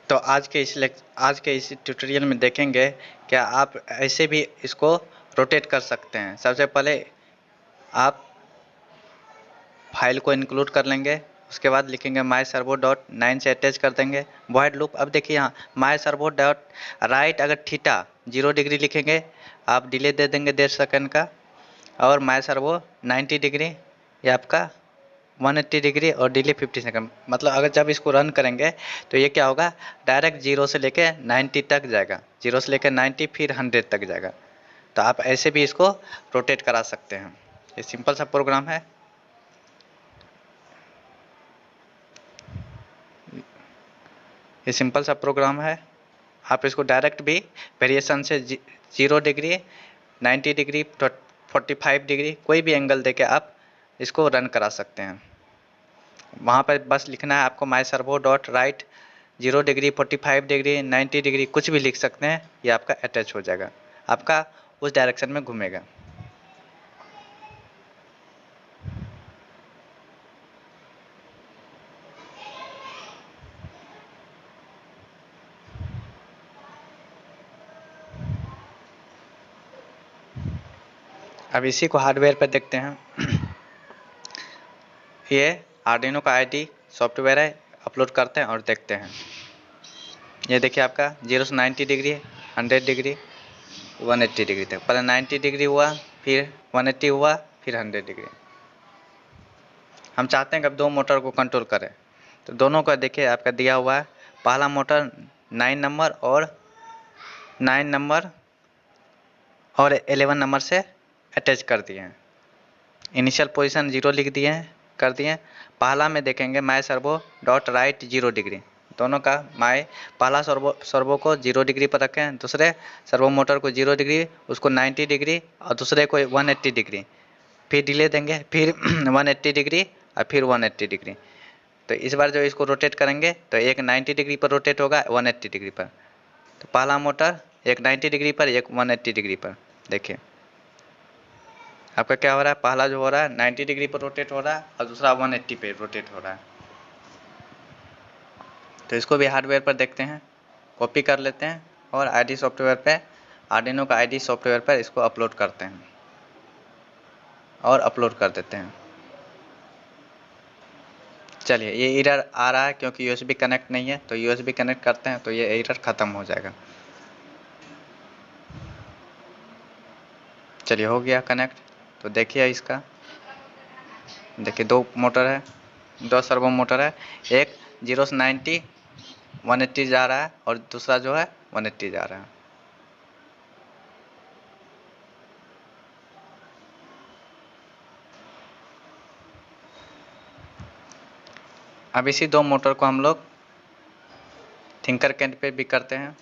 तो आज के इस ट्यूटोरियल में देखेंगे क्या आप ऐसे भी इसको रोटेट कर सकते हैं। सबसे पहले आप फाइल को इंक्लूड कर लेंगे, उसके बाद लिखेंगे माई सर्वो डॉट 9 से अटैच कर देंगे वॉइड लूप। अब देखिए यहाँ माई सर्वो डॉट राइट, अगर थीटा 0 डिग्री लिखेंगे आप डिले दे देंगे 1.5 सेकंड का, और माई सर्वो 90 डिग्री ये आपका 180 डिग्री और डिले 50 सेकंड। मतलब अगर जब इसको रन करेंगे तो ये क्या होगा, डायरेक्ट 0 से लेके 90 तक जाएगा, 0 से लेकर 90 फिर 100 तक जाएगा। तो आप ऐसे भी इसको रोटेट करा सकते हैं। ये सिंपल सा प्रोग्राम है। ये सिंपल सा प्रोग्राम है। आप इसको डायरेक्ट भी वेरिएशन से 0 डिग्री, 90 डिग्री, 45 डिग्री कोई भी एंगल देके आप इसको रन करा सकते हैं। वहाँ पर बस लिखना है आपको my servo dot write 0 degree, 45 degree, 90 degree कुछ भी लिख सकते हैं, ये आपका अटैच हो जाएगा, आपका उस डायरेक्शन में घूमेगा। अब इसी को हार्डवेयर पर देखते हैं। ये आर्डिनो का आईडी सॉफ्टवेयर है, अपलोड करते हैं और देखते हैं। ये देखिए आपका 0 से 90 डिग्री, 100 डिग्री, 180 डिग्री तक। पहले 90 डिग्री हुआ, फिर 180 हुआ, फिर 100 डिग्री। हम चाहते हैं कि अब दो मोटर को कंट्रोल करें, तो दोनों का देखिए आपका दिया हुआ है। पहला मोटर 9 नंबर और 11 नंबर से अटैच कर दिए हैं। इनिशियल पोजीशन 0 लिख दिए हैं, कर दिए। पहला में देखेंगे माई सर्वो डॉट राइट 0 डिग्री, दोनों का माई पहला सर्वो को 0 डिग्री पर रखें, दूसरे सर्वो मोटर को 0 डिग्री, उसको 90 डिग्री और दूसरे को 180 डिग्री, फिर डिले देंगे, फिर 180 डिग्री और फिर 180 डिग्री। तो इस बार जो इसको रोटेट करेंगे तो एक 90 डिग्री पर रोटेट होगा, 180 डिग्री पर। तो पहला मोटर एक 90 डिग्री पर, एक 180 डिग्री पर। देखिए आपका क्या हो रहा है, पहला जो हो रहा है 90 डिग्री पर रोटेट हो रहा है और दूसरा 180 पे रोटेट हो रहा है। तो इसको भी हार्डवेयर पर देखते हैं, कॉपी कर लेते हैं और आईडी सॉफ्टवेयर पे, आर्डिनो का आईडी सॉफ्टवेयर पर इसको अपलोड करते हैं और अपलोड कर देते हैं। चलिए ये एरर आ रहा है क्योंकि यूएसबी कनेक्ट नहीं है, तो यूएसबी कनेक्ट करते हैं तो ये एरर ख़त्म हो जाएगा। चलिए हो गया कनेक्ट। तो देखिए इसका, देखिए दो मोटर है, दो सर्वो मोटर है, एक 0 से 90 180 जा रहा है और दूसरा जो है 180 जा रहा है। अब इसी दो मोटर को हम लोग थिंकरकैड पे भी करते हैं।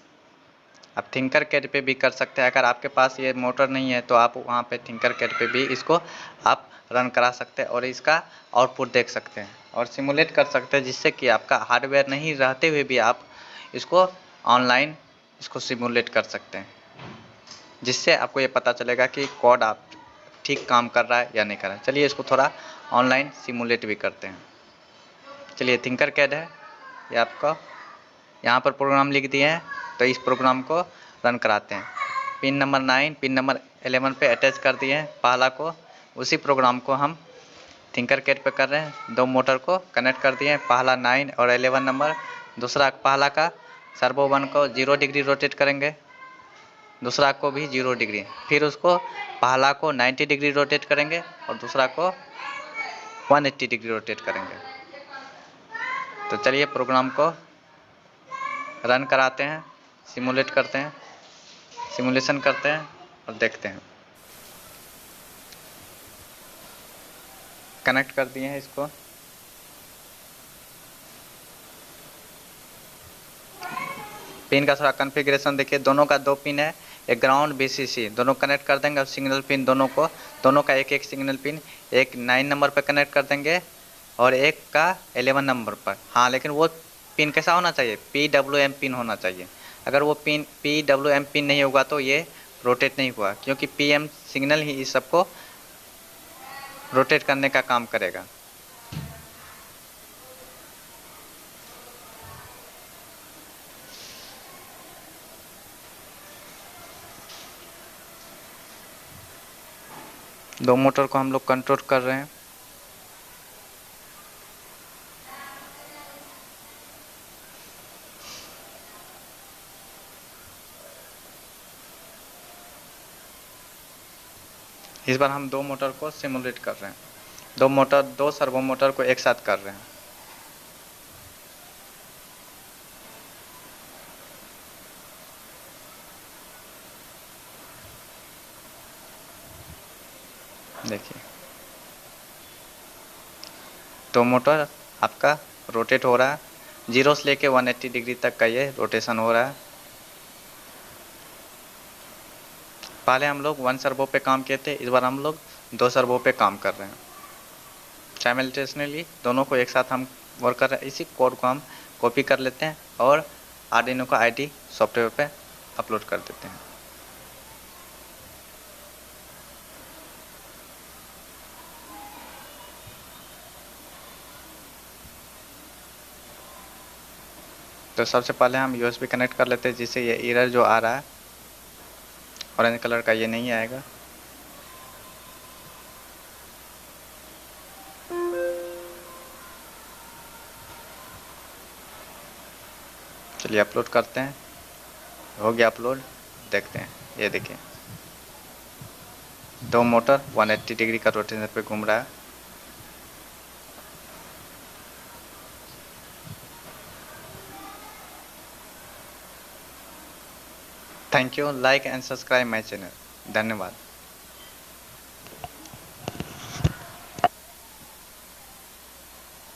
आप थिंकरकैड पे भी कर सकते हैं। अगर आपके पास ये मोटर नहीं है तो आप वहाँ पे थिंकरकैड पे भी इसको आप रन करा सकते हैं और इसका आउटपुट देख सकते हैं और सिमुलेट कर सकते हैं, जिससे कि आपका हार्डवेयर नहीं रहते हुए भी आप इसको ऑनलाइन इसको सिमुलेट कर सकते हैं, जिससे आपको ये पता चलेगा कि कोड आप ठीक काम कर रहा है या नहीं कर रहा है। चलिए इसको थोड़ा ऑनलाइन सिमुलेट भी करते हैं। चलिए थिंकरकैड है, ये आपका यहाँ पर प्रोग्राम लिख दिए हैं, तो इस प्रोग्राम को रन कराते हैं। पिन नंबर 9 पिन नंबर 11 पे अटैच कर दिए हैं पहला को। उसी प्रोग्राम को हम थिंकरकैड पे कर रहे हैं। दो मोटर को कनेक्ट कर दिए हैं, पहला 9 और 11 नंबर, दूसरा पहला का सर्वो 1 को 0 डिग्री रोटेट करेंगे, दूसरा को भी 0 डिग्री, फिर उसको पहला को 90 डिग्री रोटेट करेंगे और दूसरा को 180 डिग्री रोटेट करेंगे। तो चलिए प्रोग्राम को रन कराते हैं, सिमुलेट करते हैं, सिमुलेशन करते हैं और देखते हैं। कनेक्ट कर दिए हैं इसको। पिन का थोड़ा कॉन्फ़िगरेशन देखिए, दोनों का दो पिन है, एक ग्राउंड VCC, दोनों कनेक्ट कर देंगे और सिग्नल पिन दोनों का एक एक सिग्नल पिन, एक 9 नंबर पर कनेक्ट कर देंगे और एक का 11 नंबर पर। हाँ, लेकिन वो पिन कैसा होना चाहिए, PWM पिन होना चाहिए। अगर वो पिन PWM पिन नहीं होगा तो ये रोटेट नहीं हुआ, क्योंकि PM सिग्नल ही इस सबको रोटेट करने का काम करेगा। दो मोटर को हम लोग कंट्रोल कर रहे हैं। इस बार हम दो मोटर को सिमुलेट कर रहे हैं, दो सर्वो मोटर को एक साथ कर रहे हैं। देखिए, दो मोटर आपका रोटेट हो रहा है, 0 से लेके 180 डिग्री तक का ये रोटेशन हो रहा है। पहले हम लोग 1 सर्वो पे काम किए थे, इस बार हम लोग 2 सर्वो पे काम कर रहे हैं। साइमल्टेनियसली दोनों को एक साथ हम वर्क कर रहे हैं। इसी कोड को हम कॉपी कर लेते हैं और आर्डिनो का आईडी सॉफ्टवेयर पे अपलोड कर देते हैं। तो सबसे पहले हम यूएसबी कनेक्ट कर लेते हैं, जिससे ये एरर जो आ रहा है ऑरेंज कलर का ये नहीं आएगा। चलिए अपलोड करते हैं, हो गया अपलोड। देखते हैं, ये देखिए, दो मोटर 180 डिग्री का रोटेशन पे घूम रहा है। Thank you, like and subscribe my channel. धन्यवाद।